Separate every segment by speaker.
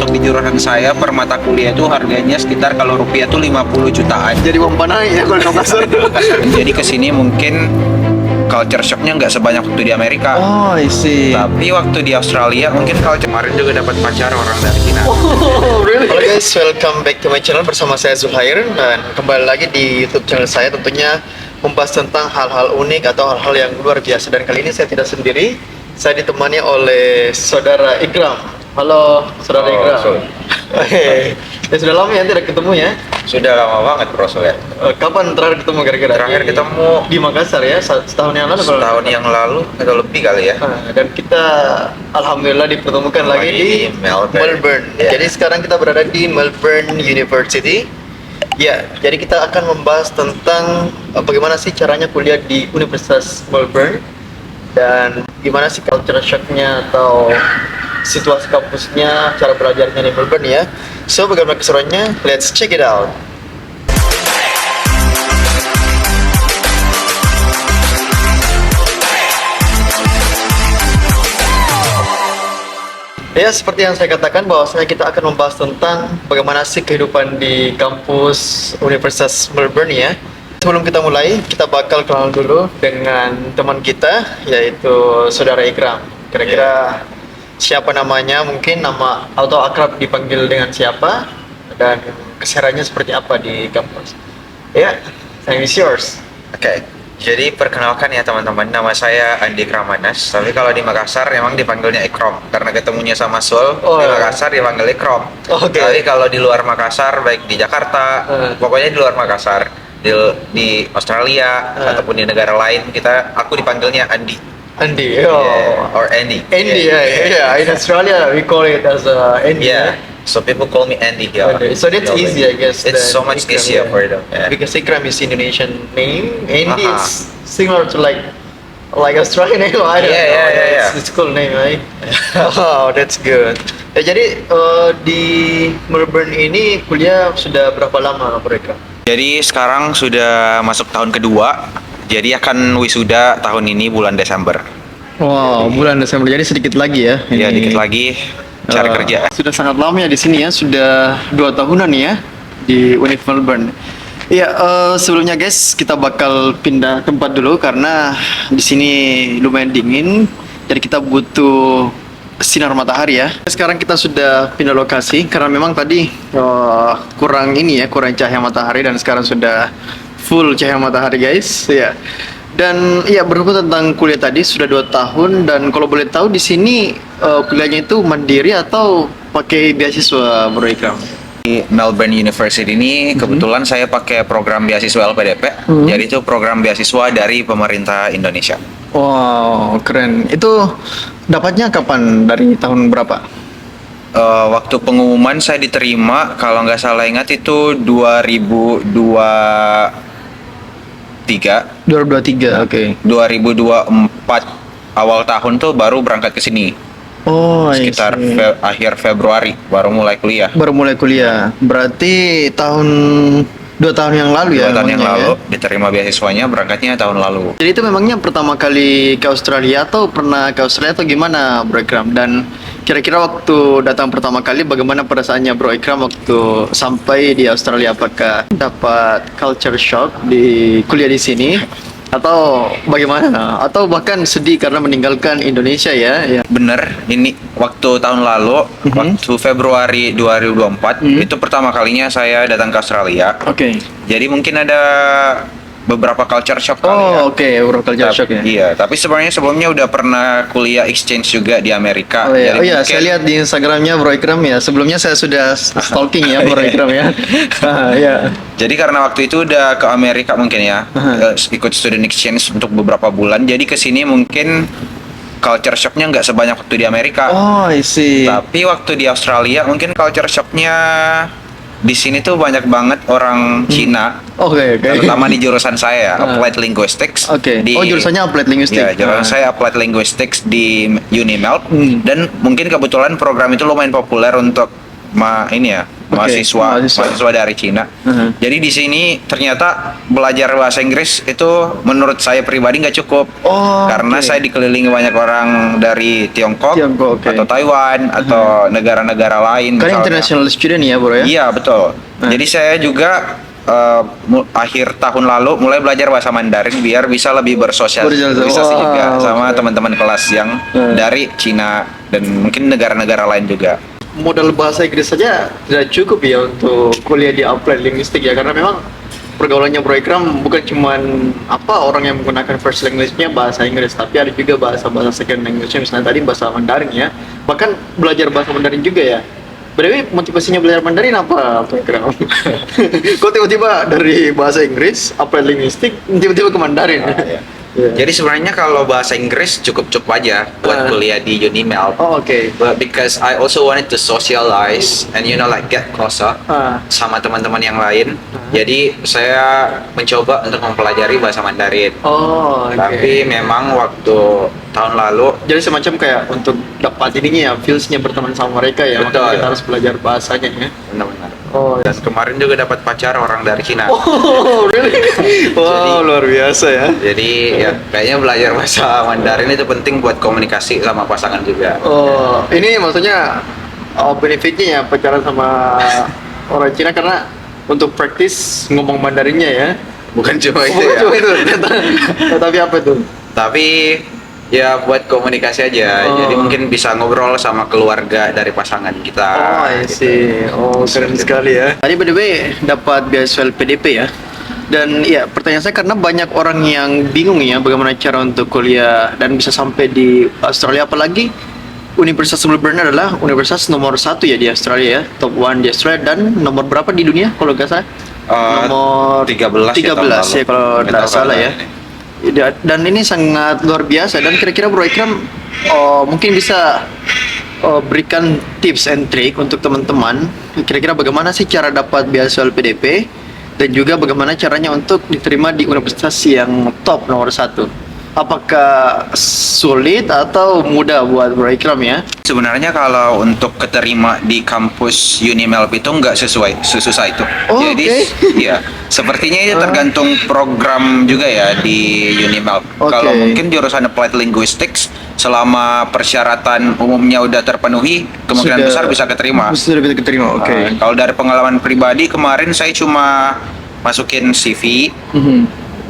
Speaker 1: untuk di jurusan saya per mata kuliah itu harganya sekitar kalau rupiah tuh 50 jutaan.
Speaker 2: Jadi mempanai ya kalau di Makassar.
Speaker 1: Jadi kesini mungkin culture shocknya nggak sebanyak waktu di Amerika.
Speaker 2: Oh, I see.
Speaker 1: Tapi waktu di Australia mungkin culture kemarin juga dapat pacar orang dari Cina.
Speaker 2: Oh, really? Halo guys, welcome back to my channel bersama saya Zuhair dan kembali lagi di YouTube channel saya tentunya membahas tentang hal-hal unik atau hal-hal yang luar biasa. Dan kali ini saya tidak sendiri, saya ditemani oleh saudara Ikram. Halo, saudara Ikram. Ya sudah lama ya tidak ketemu ya?
Speaker 1: Sudah lama banget bro ya.
Speaker 2: Kapan terakhir ketemu kira-kira?
Speaker 1: Terakhir ketemu
Speaker 2: di Makassar ya, setahun yang lalu.
Speaker 1: Setahun yang lalu atau lebih kali ya.
Speaker 2: Dan kita alhamdulillah dipertemukan lagi di Melbourne.
Speaker 1: Yeah.
Speaker 2: Jadi sekarang kita berada di Melbourne University. Ya, jadi kita akan membahas tentang bagaimana sih caranya kuliah di Universitas Melbourne dan gimana sih culture shock-nya atau situasi kampusnya, cara belajarnya di Melbourne ya. So, bagaimana keseruannya? Let's check it out. Ya, seperti yang saya katakan bahwasanya kita akan membahas tentang bagaimana sih kehidupan di kampus Universitas Melbourne ya. Sebelum kita mulai, kita bakal kenalan dulu dengan teman kita, yaitu Saudara Ikram. Kira-kira siapa namanya, mungkin nama atau akrab dipanggil dengan siapa, dan kesehariannya seperti apa di kampus. Ya, time is yours.
Speaker 1: Oke. Jadi perkenalkan ya teman-teman, nama saya Andi Kramanas. Tapi kalau di Makassar emang dipanggilnya Ikrom karena ketemunya sama Sul. Di Makassar dipanggil Ikrom. Tapi kalau di luar Makassar, baik di Jakarta, pokoknya di luar Makassar, di Australia ataupun di negara lain, aku dipanggilnya Andi.
Speaker 2: Andy,
Speaker 1: or Andy.
Speaker 2: Andy, yeah. In Australia, we call it as Andy.
Speaker 1: Yeah. So people call me Andy here.
Speaker 2: Okay. So that's easy, I guess.
Speaker 1: It's so much
Speaker 2: Ikram,
Speaker 1: easier for them. Yeah.
Speaker 2: Because Ikram is Indonesian name. Andy is similar to like Australian name. I don't know.
Speaker 1: Yeah.
Speaker 2: It's cool name, right? Oh, that's good. Ya, jadi di Melbourne ini kuliah sudah berapa lama mereka?
Speaker 1: Jadi sekarang sudah masuk tahun kedua. Jadi akan wisuda tahun ini bulan Desember.
Speaker 2: Wow, bulan Desember. Jadi sedikit lagi ya?
Speaker 1: Iya, dikit lagi cari kerja.
Speaker 2: Sudah sangat lama ya di sini ya, sudah 2 tahunan ya di Univ Melbourne. Ya, sebelumnya guys, kita bakal pindah tempat dulu karena di sini lumayan dingin, jadi kita butuh sinar matahari ya. Sekarang kita sudah pindah lokasi karena memang tadi kurang cahaya matahari dan sekarang sudah full cahaya matahari guys. Ya. Dan ya berhubung tentang kuliah tadi sudah 2 tahun dan kalau boleh tahu di sini kuliahnya itu mandiri atau pakai beasiswa Bro Ikram?
Speaker 1: Di Melbourne University ini kebetulan saya pakai program beasiswa LPDP. Jadi itu program beasiswa dari pemerintah Indonesia.
Speaker 2: Wow, keren. Itu dapatnya kapan? Dari tahun berapa?
Speaker 1: Waktu pengumuman saya diterima kalau nggak salah ingat itu
Speaker 2: 2023, oke.
Speaker 1: 2024 awal tahun tuh baru berangkat ke sini.
Speaker 2: Oh,
Speaker 1: sekitar akhir Februari baru mulai kuliah.
Speaker 2: Berarti 2 tahun yang lalu ya?
Speaker 1: 2 tahun yang lalu diterima beasiswanya, berangkatnya tahun lalu.
Speaker 2: Jadi itu memangnya pertama kali ke Australia atau pernah ke Australia atau gimana Bro Ikram? Dan kira-kira waktu datang pertama kali bagaimana perasaannya Bro Ikram waktu sampai di Australia? Apakah dapat culture shock di kuliah di sini? Atau bagaimana? Atau bahkan sedih karena meninggalkan Indonesia ya?
Speaker 1: Bener, ini waktu tahun lalu, waktu Februari 2024, itu pertama kalinya saya datang ke Australia.
Speaker 2: Oke.
Speaker 1: Jadi mungkin ada beberapa culture shock kali ya.
Speaker 2: Oke, beberapa culture shock ya.
Speaker 1: Iya, tapi sebenarnya sebelumnya udah pernah kuliah exchange juga di Amerika.
Speaker 2: Jadi mungkin... saya lihat di Instagramnya Bro Ikram ya. Sebelumnya saya sudah stalking ya Bro Ikram ya.
Speaker 1: Jadi karena waktu itu udah ke Amerika mungkin ya, ikut student exchange untuk beberapa bulan. Jadi kesini mungkin culture shocknya nggak sebanyak waktu di Amerika.
Speaker 2: Oh, I see.
Speaker 1: Tapi waktu di Australia mungkin culture shocknya di sini tuh banyak banget orang Cina.
Speaker 2: Oke.
Speaker 1: Terutama di jurusan saya, Applied Linguistics.
Speaker 2: Oke. Jurusannya Applied
Speaker 1: Ya,
Speaker 2: Linguistics.
Speaker 1: jurusan saya Applied Linguistics di UniMelt. Dan mungkin kebetulan program itu lumayan populer untuk mahasiswa dari Cina. Jadi di sini ternyata belajar bahasa Inggris itu menurut saya pribadi nggak cukup. Karena saya dikelilingi banyak orang dari Tiongkok atau Taiwan atau negara-negara lain.
Speaker 2: Kan international student ya, bro ya?
Speaker 1: Iya, betul. Jadi saya juga akhir tahun lalu mulai belajar bahasa Mandarin biar bisa lebih bersosialisasi juga sama teman-teman kelas yang dari Cina dan mungkin negara-negara lain juga.
Speaker 2: Modal bahasa Inggris saja tidak cukup ya untuk kuliah di applied linguistik ya, karena memang pergaulannya Bro Ikram bukan cuman orang yang menggunakan first language-nya bahasa Inggris, tapi ada juga bahasa-bahasa second language-nya, misalnya tadi bahasa Mandarin ya, bahkan belajar bahasa Mandarin juga ya. Berarti motivasinya belajar Mandarin apa Ikram? Kok tiba-tiba dari bahasa Inggris, applied linguistik, tiba-tiba ke Mandarin?
Speaker 1: Jadi sebenarnya kalau bahasa Inggris cukup aja buat kuliah di Unimel. But because I also wanted to socialize and like get closer sama teman-teman yang lain. Jadi saya mencoba untuk mempelajari bahasa Mandarin. Tapi memang waktu tahun lalu.
Speaker 2: Jadi semacam kayak untuk dapat ininya ya, feels-nya berteman sama mereka ya.
Speaker 1: Betul.
Speaker 2: Makanya kita harus belajar bahasanya ya.
Speaker 1: Benar-benar. Dan kemarin juga dapat pacar orang dari Cina.
Speaker 2: Really? Wow, luar biasa ya.
Speaker 1: Jadi ya kayaknya belajar bahasa Mandarin itu penting buat komunikasi sama pasangan juga.
Speaker 2: Ini maksudnya benefitnya ya pacaran sama orang Cina karena untuk praktis ngomong Mandarinnya ya.
Speaker 1: Bukan cuma itu
Speaker 2: Bukan
Speaker 1: ya.
Speaker 2: cuma itu. Tapi apa itu?
Speaker 1: Tapi ya buat komunikasi aja. Jadi mungkin bisa ngobrol sama keluarga dari pasangan kita.
Speaker 2: I see. Keren sekali ya. Tadi by the way dapat beasiswa LPDP ya. Dan ya pertanyaan saya karena banyak orang yang bingung ya bagaimana cara untuk kuliah dan bisa sampai di Australia, apalagi Universitas Melbourne adalah universitas nomor 1 ya di Australia ya, top 1 di Australia, dan nomor berapa di dunia kalau nggak salah? Nomor
Speaker 1: 13
Speaker 2: ya kalau tidak salah ya. Dan ini sangat luar biasa, dan kira-kira Bro Ikram mungkin bisa berikan tips and trick untuk teman-teman kira-kira bagaimana sih cara dapat beasiswa LPDP dan juga bagaimana caranya untuk diterima di universitas yang top nomor 1. Apakah sulit atau mudah buat Bro Ikram ya?
Speaker 1: Sebenarnya kalau untuk keterima di kampus Unimelb itu nggak sesusah itu. Jadi ya sepertinya itu tergantung program juga ya di Unimelb. Kalau mungkin jurusan Applied Linguistics selama persyaratan umumnya udah terpenuhi, kemungkinan besar bisa keterima. Kalau dari pengalaman pribadi kemarin saya cuma masukin CV.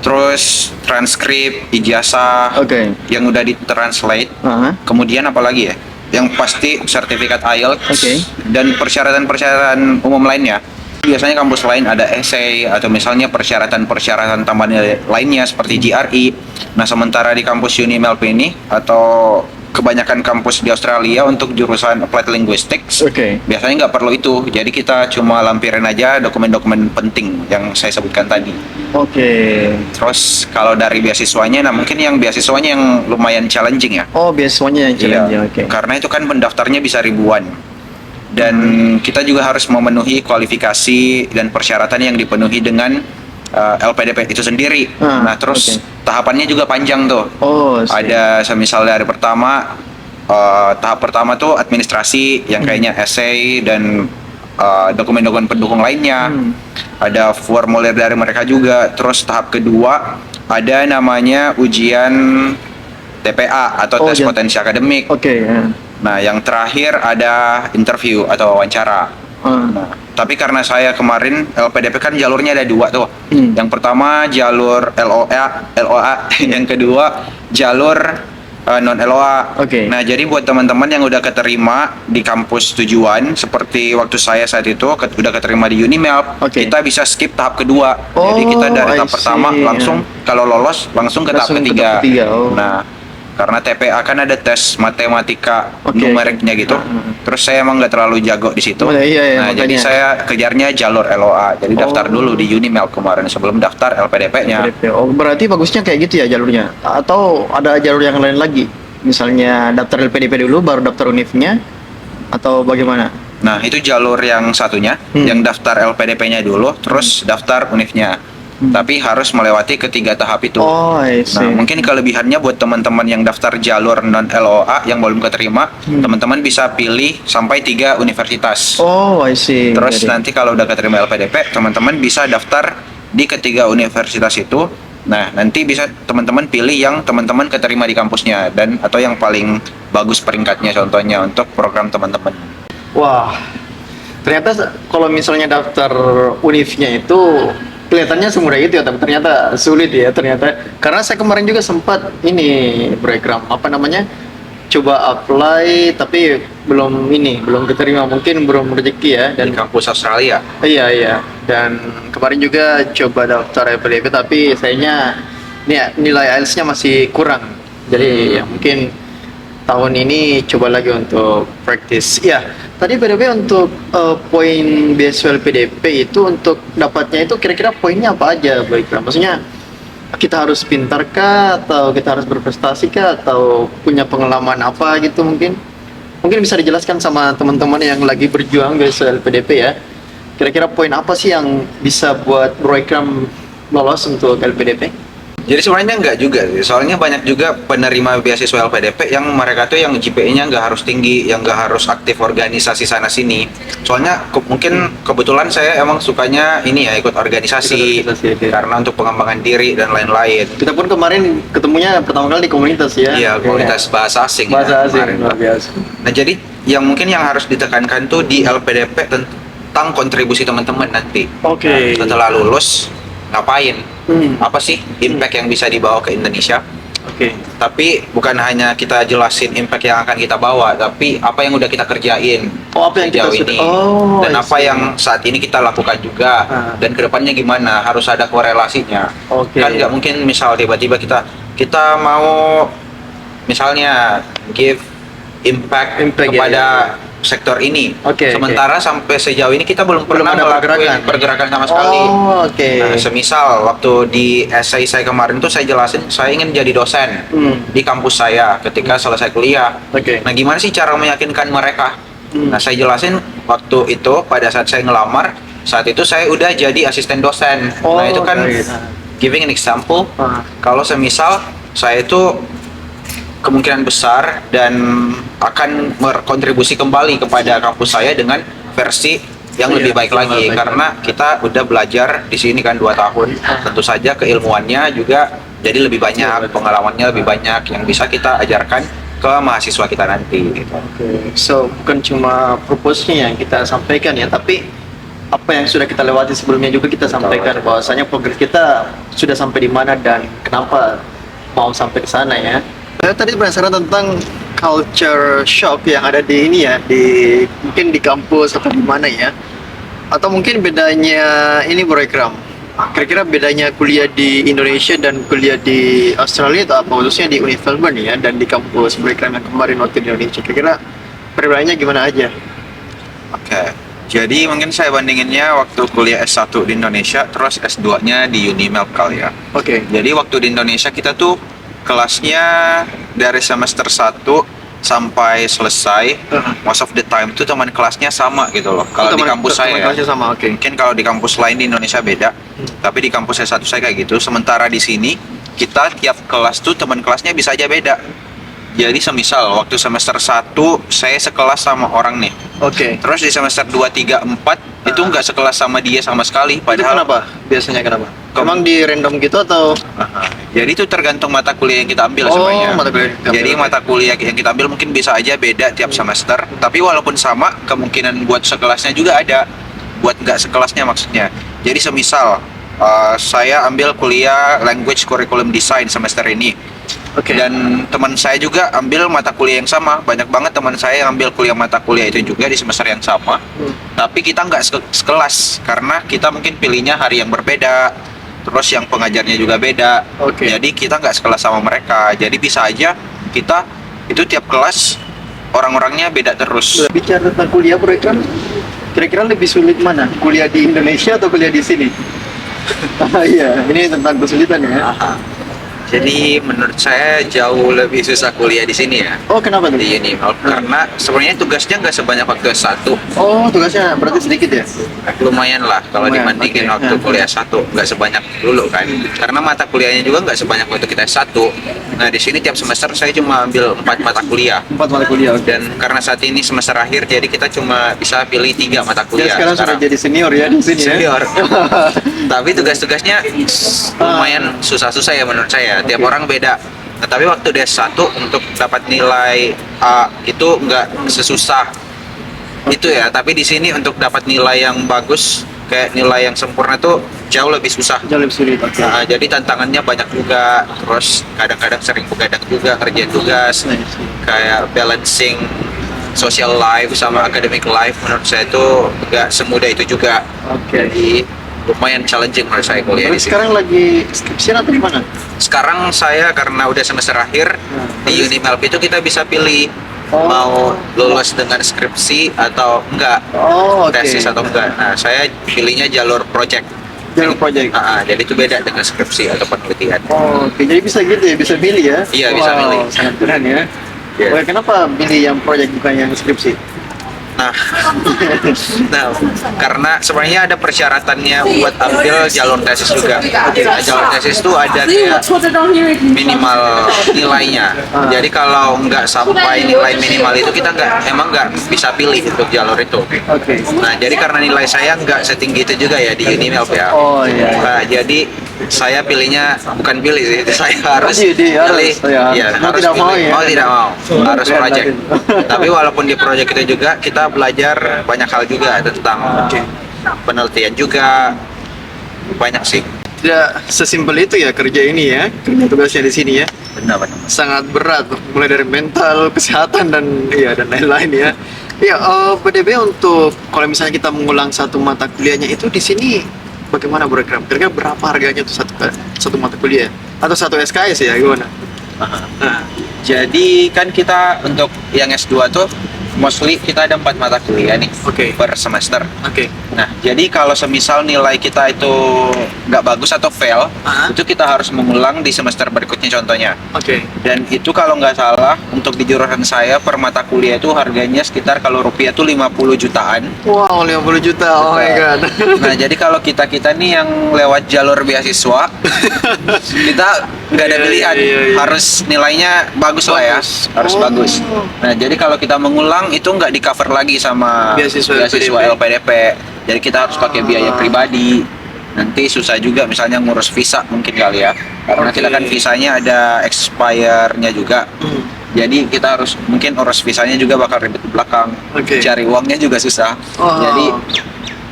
Speaker 1: Terus transkrip, ijazah yang udah ditranslate, kemudian apa lagi ya? Yang pasti sertifikat IELTS dan persyaratan-persyaratan umum lainnya. Biasanya kampus lain ada essay atau misalnya persyaratan-persyaratan tambahan lainnya seperti GRE. Nah sementara di kampus Unimelb ini atau kebanyakan kampus di Australia untuk jurusan Applied Linguistics biasanya nggak perlu itu, jadi kita cuma lampirin aja dokumen-dokumen penting yang saya sebutkan tadi. Terus kalau dari beasiswanya, nah mungkin yang beasiswanya yang lumayan challenging ya.
Speaker 2: Beasiswanya yang challenging.
Speaker 1: Karena itu kan pendaftarnya bisa ribuan dan kita juga harus memenuhi kualifikasi dan persyaratan yang dipenuhi dengan LPDP itu sendiri. Nah terus tahapannya juga panjang tuh. Ada semisal dari tahap pertama tuh administrasi yang kayaknya essay dan dokumen-dokumen pendukung lainnya. Ada formulir dari mereka juga. Terus tahap kedua ada namanya ujian TPA atau tes potensi akademik. Nah yang terakhir ada interview atau wawancara. Nah, tapi karena saya kemarin LPDP kan jalurnya ada 2 tuh. Yang pertama jalur LOA, yang kedua jalur non LOA. Nah, jadi buat teman-teman yang udah keterima di kampus tujuan seperti waktu saya saat itu udah keterima di Unimelb, kita bisa skip tahap kedua. Jadi kita dari tahap pertama langsung kalau lolos langsung ke tahap ketiga. Nah, karena TPA kan ada tes matematika numeriknya gitu. Terus saya emang nggak terlalu jago di situ. Jadi saya kejarnya jalur LOA. Jadi daftar dulu di Unimelb kemarin sebelum daftar LPDP-nya.
Speaker 2: Berarti bagusnya kayak gitu ya jalurnya? Atau ada jalur yang lain lagi? Misalnya daftar LPDP dulu baru daftar univnya atau bagaimana?
Speaker 1: Nah, itu jalur yang satunya, yang daftar LPDP-nya dulu terus daftar univnya. tapi harus melewati ketiga tahap itu.
Speaker 2: Oh, I see.
Speaker 1: Nah, mungkin kelebihannya buat teman-teman yang daftar jalur non LOA yang belum keterima, teman-teman bisa pilih sampai 3 universitas.
Speaker 2: Oh, I see.
Speaker 1: Terus
Speaker 2: Jadi-
Speaker 1: nanti kalau udah keterima LPDP, teman-teman bisa daftar di ketiga universitas itu. Nah, nanti bisa teman-teman pilih yang teman-teman keterima di kampusnya dan atau yang paling bagus peringkatnya contohnya untuk program teman-teman.
Speaker 2: Wah, ternyata kalau misalnya daftar univnya itu kelihatannya semudah itu ya, tapi ternyata sulit ya ternyata. Karena saya kemarin juga sempat ini program apa namanya, coba apply tapi belum keterima, mungkin belum rezeki ya.
Speaker 1: Di
Speaker 2: Dan
Speaker 1: kampus Australia.
Speaker 2: iya, dan kemarin juga coba daftar LPDP tapi sayangnya nilai IELTS-nya masih kurang. Jadi ya mungkin tahun ini coba lagi untuk practice. Ya, tadi PDP untuk poin beasiswa LPDP itu untuk dapatnya itu kira-kira poinnya apa aja, baiklah. Maksudnya kita harus pintar kah atau kita harus berprestasi kah atau punya pengalaman apa gitu mungkin? Mungkin bisa dijelaskan sama teman-teman yang lagi berjuang beasiswa LPDP ya. Kira-kira poin apa sih yang bisa buat Bro Ikram lolos untuk LPDP?
Speaker 1: Jadi sebenarnya enggak juga sih. Soalnya banyak juga penerima beasiswa LPDP yang mereka tuh yang GPA-nya nggak harus tinggi, yang nggak harus aktif organisasi sana sini. Soalnya mungkin kebetulan saya emang sukanya ini ya ikut organisasi,
Speaker 2: Ikut organisasi, oke.
Speaker 1: karena untuk pengembangan diri dan lain-lain.
Speaker 2: Kita pun kemarin ketemunya pertama kali di komunitas ya.
Speaker 1: Iya, komunitas bahasa asing.
Speaker 2: Bahasa
Speaker 1: ya,
Speaker 2: asing
Speaker 1: kemarin.
Speaker 2: luar biasa.
Speaker 1: Nah, jadi yang mungkin yang harus ditekankan tuh di LPDP tentang kontribusi teman-teman nanti.
Speaker 2: Oke.
Speaker 1: Nah, setelah lulus ngapain? Apa sih impact yang bisa dibawa ke Indonesia?
Speaker 2: Oke.
Speaker 1: Tapi bukan hanya kita jelasin impact yang akan kita bawa, tapi apa yang udah kita kerjain
Speaker 2: Oh, apa yang kita
Speaker 1: sejauh
Speaker 2: sudah-
Speaker 1: ini,
Speaker 2: Oh,
Speaker 1: dan
Speaker 2: I
Speaker 1: apa
Speaker 2: see.
Speaker 1: yang saat ini kita lakukan juga,
Speaker 2: Ah.
Speaker 1: dan kedepannya gimana, harus ada korelasinya.
Speaker 2: Oke.
Speaker 1: Kan nggak mungkin misal tiba-tiba kita mau misalnya give impact,
Speaker 2: Impact,
Speaker 1: kepada
Speaker 2: ya.
Speaker 1: sektor ini,
Speaker 2: Oke,
Speaker 1: sementara sampai sejauh ini kita belum pernah
Speaker 2: ada
Speaker 1: ngelakuin pergerakan sama sekali.
Speaker 2: Oh, oke.
Speaker 1: Nah, semisal waktu di essay saya kemarin tuh saya jelasin saya ingin jadi dosen di kampus saya ketika selesai kuliah.
Speaker 2: Oke.
Speaker 1: Nah, gimana sih cara meyakinkan mereka? Nah, saya jelasin waktu itu pada saat saya ngelamar, saat itu saya udah jadi asisten dosen.
Speaker 2: Oh,
Speaker 1: Nah, itu kan
Speaker 2: baik.
Speaker 1: giving an example.
Speaker 2: Ah.
Speaker 1: Kalau semisal saya itu kemungkinan besar dan akan berkontribusi kembali kepada kampus saya dengan versi yang
Speaker 2: Iya,
Speaker 1: lebih baik
Speaker 2: yang
Speaker 1: lagi,
Speaker 2: lebih baik.
Speaker 1: karena kita udah belajar di sini kan 2 tahun. Tentu saja keilmuannya juga jadi lebih banyak, pengalamannya lebih banyak yang bisa kita ajarkan ke mahasiswa kita nanti gitu.
Speaker 2: Oke. So, bukan cuma purpose-nya yang kita sampaikan ya, tapi apa yang sudah kita lewati sebelumnya juga kita sampaikan, bahwasanya progres kita sudah sampai di mana dan kenapa mau sampai ke sana ya. Saya tadi penasaran tentang culture shock yang ada di ini ya, mungkin di kampus atau di mana ya, atau mungkin bedanya ini Bro Ikram. Kira-kira bedanya kuliah di Indonesia dan kuliah di Australia itu apa, khususnya di Universitas Melbourne ya, dan di kampus Bro Ikram yang kemarin waktu di Indonesia. Kira-kira perbedaannya gimana aja?
Speaker 1: Oke. Jadi mungkin saya bandinginnya waktu kuliah S1 di Indonesia terus S2-nya di Unimelb kali ya.
Speaker 2: Oke.
Speaker 1: Jadi waktu di Indonesia kita tuh kelasnya dari semester 1 sampai selesai, most of the time tuh teman kelasnya sama gitu loh. Kalau di kampus saya ya.
Speaker 2: kelasnya sama, oke.
Speaker 1: Mungkin kalau di kampus lain di Indonesia beda, tapi di kampus S1 saya kayak gitu. Sementara di sini kita tiap kelas tuh teman kelasnya bisa aja beda. Jadi semisal waktu semester 1 saya sekelas sama orang nih.
Speaker 2: Oke.
Speaker 1: Terus di semester 2, 3, 4 itu nggak sekelas sama dia sama sekali.
Speaker 2: Itu
Speaker 1: Padahal
Speaker 2: kenapa? Biasanya kenapa? Emang di random gitu atau?
Speaker 1: Aha. Jadi itu tergantung mata kuliah yang kita ambil
Speaker 2: Oh,
Speaker 1: sebenarnya.
Speaker 2: mata kuliah yang kita ambil.
Speaker 1: Jadi mata kuliah yang kita ambil mungkin bisa aja beda tiap semester. Tapi walaupun sama, kemungkinan buat sekelasnya juga ada. Buat nggak sekelasnya maksudnya. Jadi semisal saya ambil kuliah Language Curriculum Design semester ini.
Speaker 2: Oke.
Speaker 1: Dan teman saya juga ambil mata kuliah yang sama. Banyak banget teman saya yang ambil kuliah mata kuliah itu juga di semester yang sama. Tapi kita nggak sekelas karena kita mungkin pilihnya hari yang berbeda. Terus yang pengajarnya juga beda.
Speaker 2: Oke.
Speaker 1: Jadi kita nggak sekelas sama mereka. Jadi bisa aja kita itu tiap kelas orang-orangnya beda terus.
Speaker 2: Bicara tentang kuliah Bro Ikram, kira-kira lebih sulit mana? Kuliah di Indonesia atau kuliah di sini? Iya, ini tentang kesulitan ya.
Speaker 1: Jadi menurut saya jauh lebih susah kuliah di sini ya,
Speaker 2: Oh, kenapa tuh?
Speaker 1: di Unimel, karena sebenarnya tugasnya nggak sebanyak waktu S1.
Speaker 2: Oh, tugasnya berarti sedikit ya?
Speaker 1: Lumayan lah kalau
Speaker 2: Lumayan,
Speaker 1: dibandingin
Speaker 2: oke.
Speaker 1: waktu
Speaker 2: Ya.
Speaker 1: kuliah S1, nggak sebanyak dulu kan, karena mata kuliahnya juga nggak sebanyak waktu kita S1. Nah di sini tiap semester saya cuma ambil 4 mata kuliah,
Speaker 2: 4 mata kuliah, oke.
Speaker 1: dan karena saat ini semester akhir jadi kita cuma bisa pilih 3 mata
Speaker 2: Jadi
Speaker 1: kuliah
Speaker 2: sekarang sudah jadi senior ya di sini
Speaker 1: senior.
Speaker 2: ya?
Speaker 1: Tapi tugas-tugasnya lumayan susah-susah ya menurut saya. Tiap
Speaker 2: Oke.
Speaker 1: orang beda. Nah, tapi waktu di S1 untuk dapat nilai A itu nggak sesusah itu ya. Tapi di sini untuk dapat nilai yang bagus, kayak nilai yang sempurna tuh jauh lebih susah.
Speaker 2: Jauh lebih sulit, oke.
Speaker 1: Nah, jadi tantangannya banyak juga. Terus kadang-kadang sering begadang juga ngerjain tugas, kayak balancing social life sama academic life. Menurut saya itu nggak semudah itu juga.
Speaker 2: Oke.
Speaker 1: Jadi lumayan challenging menurut saya kuliah
Speaker 2: Tapi
Speaker 1: di sini.
Speaker 2: sekarang lagi skripsian atau gimana?
Speaker 1: Sekarang saya karena udah semester akhir di Unimelp itu kita bisa pilih
Speaker 2: Oh.
Speaker 1: mau lulus dengan skripsi atau enggak,
Speaker 2: Oh, oke.
Speaker 1: tesis atau enggak. Nah, saya pilihnya jalur project.
Speaker 2: Jalur project.
Speaker 1: Jadi itu beda dengan skripsi atau penelitian.
Speaker 2: Oh, oke. Jadi bisa gitu ya, bisa pilih ya?
Speaker 1: Iya, bisa pilih.
Speaker 2: Sangat keren ya.
Speaker 1: Iya.
Speaker 2: Oke, kenapa pilih yang project bukan yang skripsi?
Speaker 1: Nah, nah, karena sebenarnya ada persyaratannya buat ambil jalur tesis juga. Nah, jalur tesis itu ada kayak minimal nilainya. Jadi kalau nggak sampai nilai minimal itu kita emang nggak bisa pilih untuk jalur itu.
Speaker 2: Oke.
Speaker 1: Nah, jadi karena nilai saya nggak setinggi itu juga ya di Unimelp ya.
Speaker 2: Oh, iya.
Speaker 1: Nah, jadi saya pilihnya bukan pilih sih, saya harus
Speaker 2: harus, ya.
Speaker 1: ya,
Speaker 2: Mau
Speaker 1: harus
Speaker 2: tidak mau
Speaker 1: pilih.
Speaker 2: ya.
Speaker 1: Mau tidak mau, harus
Speaker 2: Keren
Speaker 1: project.
Speaker 2: banget.
Speaker 1: Tapi walaupun di project itu juga kita belajar banyak hal juga tentang
Speaker 2: Oke.
Speaker 1: penelitian juga, banyak sih.
Speaker 2: Tidak sesimpel itu ya kerja ini ya, kerja tugasnya di sini ya.
Speaker 1: Benar-benar.
Speaker 2: Sangat berat, mulai dari mental, kesehatan dan dan lain-lain ya. Ya, PDB untuk kalau misalnya kita mengulang satu mata kuliahnya itu di sini bagaimana program? Kira-kira berapa harganya tuh satu mata kuliah atau satu SKS ya gimana?
Speaker 1: Nah, jadi kan kita untuk yang S2 tuh mostly kita ada 4 mata kuliah nih
Speaker 2: Oke.
Speaker 1: per semester.
Speaker 2: Oke.
Speaker 1: Nah, jadi kalau semisal nilai kita itu nggak bagus atau fail,
Speaker 2: Aha.
Speaker 1: itu kita harus mengulang di semester berikutnya contohnya.
Speaker 2: Oke.
Speaker 1: Dan itu kalau nggak salah, untuk di jurusan saya per mata kuliah itu harganya sekitar kalau rupiah tuh 50 jutaan.
Speaker 2: Wow, 50 juta. Oh my god.
Speaker 1: Nah, jadi kalau kita nih yang lewat jalur beasiswa, kita nggak ada
Speaker 2: Iya,
Speaker 1: pilihan,
Speaker 2: iya, iya.
Speaker 1: harus nilainya bagus lah ya,
Speaker 2: Bagus.
Speaker 1: harus
Speaker 2: Oh.
Speaker 1: bagus. Nah, jadi kalau kita mengulang itu nggak di cover lagi sama
Speaker 2: Beasiswa
Speaker 1: LPDP. Jadi kita harus pakai biaya pribadi. Nanti susah juga misalnya ngurus visa mungkin kali ya, karena
Speaker 2: Oke.
Speaker 1: kita kan visanya ada expire-nya juga.
Speaker 2: Hmm.
Speaker 1: Jadi kita harus mungkin urus visanya juga bakal ribet di belakang.
Speaker 2: Oke.
Speaker 1: Cari uangnya juga susah.
Speaker 2: Oh.
Speaker 1: Jadi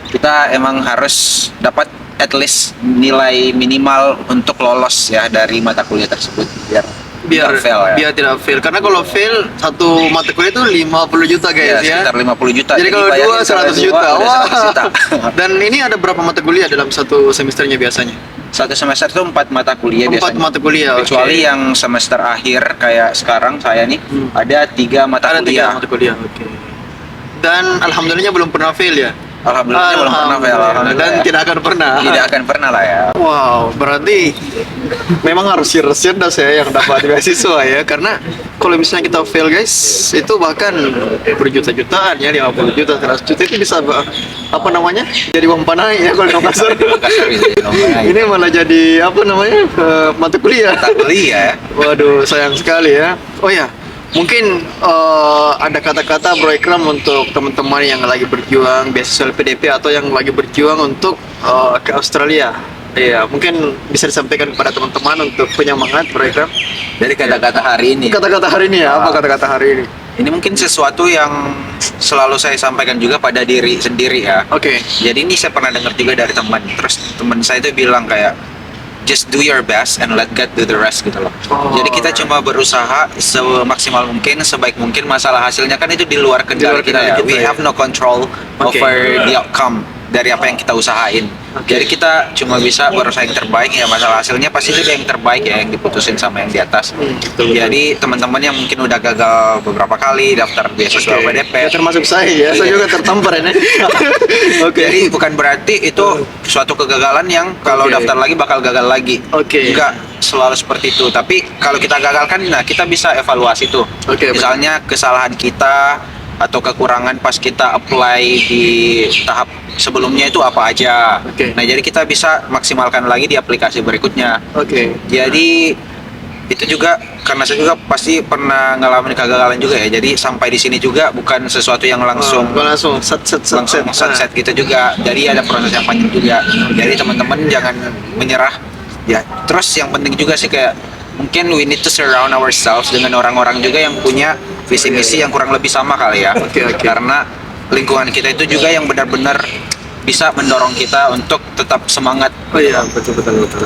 Speaker 1: kita emang harus dapat at least nilai minimal untuk lolos ya dari mata kuliah tersebut biar nggak fail ya.
Speaker 2: biar tidak fail. Karena kalau fail satu mata kuliah itu 50 juta guys ya.
Speaker 1: Sekitar 50 juta.
Speaker 2: Jadi kalau
Speaker 1: bayangin
Speaker 2: dua 100
Speaker 1: dua,
Speaker 2: juta.
Speaker 1: udah
Speaker 2: Wah.
Speaker 1: 100 juta.
Speaker 2: Dan ini ada berapa mata kuliah dalam satu semesternya biasanya?
Speaker 1: Satu semester itu 4 mata kuliah
Speaker 2: 4
Speaker 1: biasanya.
Speaker 2: mata kuliah.
Speaker 1: Kecuali
Speaker 2: oke.
Speaker 1: yang semester akhir kayak sekarang saya nih
Speaker 2: Hmm.
Speaker 1: ada 3 mata
Speaker 2: ada 3
Speaker 1: kuliah.
Speaker 2: mata kuliah. Oke. Dan alhamdulillahnya belum pernah fail ya.
Speaker 1: Alhamdulillah belum pernah fail. Alhamdulillah.
Speaker 2: Dan tidak akan pernah.
Speaker 1: Tidak akan pernah lah ya.
Speaker 2: Wow, berarti memang harus cerdas ya yang dapat beasiswa ya. Karena kalau misalnya kita fail guys, itu bahkan berjuta-jutaan ya, 50 juta, 100 juta itu bisa apa namanya? Jadi uang panai ya kalau di Makassar. Ini malah jadi apa namanya? Mata kuliah.
Speaker 1: Mata kuliah.
Speaker 2: Waduh, sayang sekali ya. Oh ya, mungkin ada kata-kata Bro Ikram untuk teman-teman yang lagi berjuang beasiswa LPDP atau yang lagi berjuang untuk ke Australia. Iya, mungkin bisa disampaikan kepada teman-teman untuk penyemangat Bro Ikram.
Speaker 1: Dari kata-kata hari ini.
Speaker 2: Kata-kata hari ini ya, apa kata-kata hari ini?
Speaker 1: Ini mungkin sesuatu yang selalu saya sampaikan juga pada diri sendiri ya.
Speaker 2: Oke.
Speaker 1: Jadi ini saya pernah dengar juga dari teman. Terus teman saya itu bilang kayak just do your best and let God do the rest gitu loh.
Speaker 2: Oh.
Speaker 1: Jadi kita cuma berusaha semaksimal mungkin, sebaik mungkin. Masalah hasilnya kan itu di luar kendali
Speaker 2: luar
Speaker 1: kita
Speaker 2: kendali
Speaker 1: ya.
Speaker 2: kita,
Speaker 1: We
Speaker 2: ya.
Speaker 1: have no control
Speaker 2: Oke.
Speaker 1: over the outcome. dari apa yang kita usahain.
Speaker 2: Oke.
Speaker 1: Jadi kita cuma bisa berusaha yang terbaik ya, masalah hasilnya pasti juga yang terbaik ya yang diputusin sama yang di atas.
Speaker 2: betul.
Speaker 1: Jadi teman-teman yang mungkin udah gagal beberapa kali daftar beasiswa
Speaker 2: Oke.
Speaker 1: PDP,
Speaker 2: Ya, termasuk saya ya, saya
Speaker 1: Iya.
Speaker 2: juga tertampar ini. Oke.
Speaker 1: jadi bukan berarti itu suatu kegagalan yang kalau
Speaker 2: Oke.
Speaker 1: daftar lagi bakal gagal lagi.
Speaker 2: Oke.
Speaker 1: Enggak selalu seperti itu. Tapi kalau kita gagalkan, nah kita bisa evaluasi tuh.
Speaker 2: Oke,
Speaker 1: Misalnya kesalahan kita atau kekurangan pas kita apply di tahap sebelumnya itu apa aja.
Speaker 2: Oke.
Speaker 1: Nah jadi kita bisa maksimalkan lagi di aplikasi berikutnya.
Speaker 2: Oke.
Speaker 1: Jadi itu juga karena saya juga pasti pernah ngalamin kegagalan juga ya. Jadi sampai di sini juga bukan sesuatu yang langsung
Speaker 2: langsung set
Speaker 1: langsung set gitu juga. Jadi ada proses yang panjang juga. Jadi teman-teman jangan menyerah. Ya, terus yang penting juga sih kayak mungkin we need to surround ourselves dengan orang-orang juga yang punya visi misi yang kurang lebih sama kali ya.
Speaker 2: Oke.
Speaker 1: Karena lingkungan kita itu juga yang benar-benar bisa mendorong kita untuk tetap semangat.
Speaker 2: Oh iya, betul.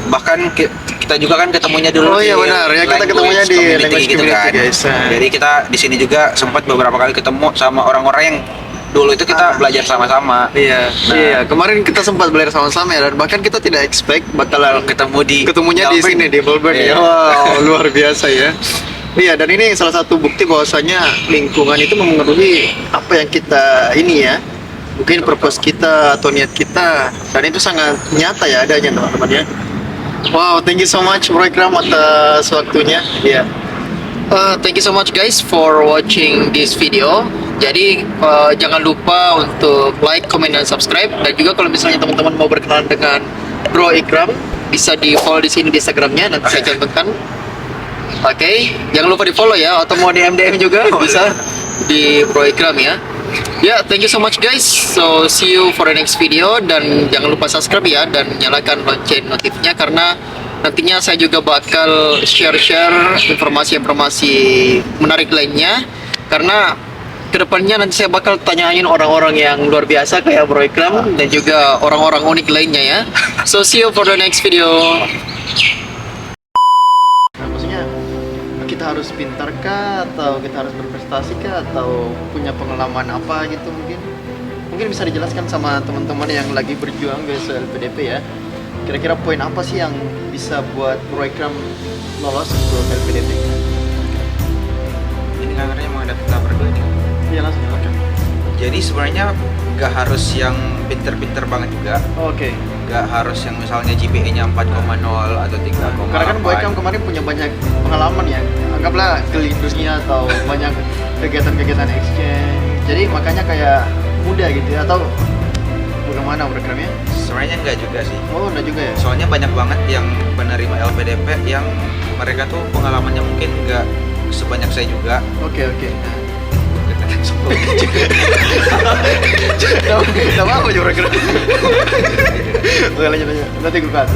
Speaker 1: Bahkan kita juga kan ketemunya dulu
Speaker 2: Oh iya, benar. Ya, kita ketemunya di language
Speaker 1: gitu
Speaker 2: community,
Speaker 1: kan.
Speaker 2: guys.
Speaker 1: Jadi kita di sini juga sempat beberapa kali ketemu sama orang-orang yang dulu itu kita belajar sama-sama.
Speaker 2: Iya,
Speaker 1: Nah.
Speaker 2: iya. Kemarin kita sempat belajar sama-sama ya, dan bahkan kita tidak expect bakalan ketemunya di
Speaker 1: Melbourne.
Speaker 2: sini di Melbourne ya.
Speaker 1: Iya.
Speaker 2: Wow, luar biasa ya. Iya, dan ini salah satu bukti bahwasanya lingkungan itu memengaruhi apa yang kita ini ya. Mungkin purpose kita atau niat kita, dan itu sangat nyata ya adanya teman-teman ya. Wow, thank you so much Bro Ikram atas waktunya. Iya. Thank you so much guys for watching this video. Jadi jangan lupa untuk like, comment, dan subscribe. Dan juga kalau misalnya teman-teman mau berkenalan dengan Bro Ikram, bisa di follow di sini di Instagramnya, nanti saya cantumkan. Oke, jangan lupa di follow ya, atau mau DM juga bisa di Bro Ikram ya. Ya, thank you so much guys. So see you for the next video, dan jangan lupa subscribe ya, dan nyalakan lonceng notifnya karena nantinya saya juga bakal share-share informasi-informasi menarik lainnya. Karena kedepannya nanti saya bakal tanyain orang-orang yang luar biasa kayak Bro Ikram dan juga orang-orang unik lainnya ya. So see you for the next video. Maksudnya kita harus pintar kah, atau kita harus berprestasi kah, atau punya pengalaman apa gitu mungkin bisa dijelaskan sama teman-teman yang lagi berjuang beasiswa LPDP ya. Kira-kira poin apa sih yang bisa buat Bro Ikram lolos untuk LPDP?
Speaker 1: Ini kameranya emang ada kita berdua nih.
Speaker 2: Iya, langsung silakan.
Speaker 1: Jadi sebenarnya nggak harus yang pinter-pinter banget juga.
Speaker 2: Oke.
Speaker 1: Nggak harus yang misalnya GPA-nya 4,0 atau 3,8.
Speaker 2: Karena kan Bro Ikram kemarin punya banyak pengalaman ya. Anggaplah keliling dunia atau banyak kegiatan-kegiatan exchange. Jadi makanya kayak mudah gitu ya, atau bagaimana Bro Ikram ya?
Speaker 1: Sebenarnya nggak juga sih.
Speaker 2: Oh, enggak juga ya?
Speaker 1: Soalnya banyak banget yang penerima LPDP yang mereka tuh pengalamannya mungkin nggak sebanyak saya juga.
Speaker 2: Oke.
Speaker 1: Sombong.
Speaker 2: Tidak apa-apa Bro Ikram. Oke, lanjut. Nanti gue cut.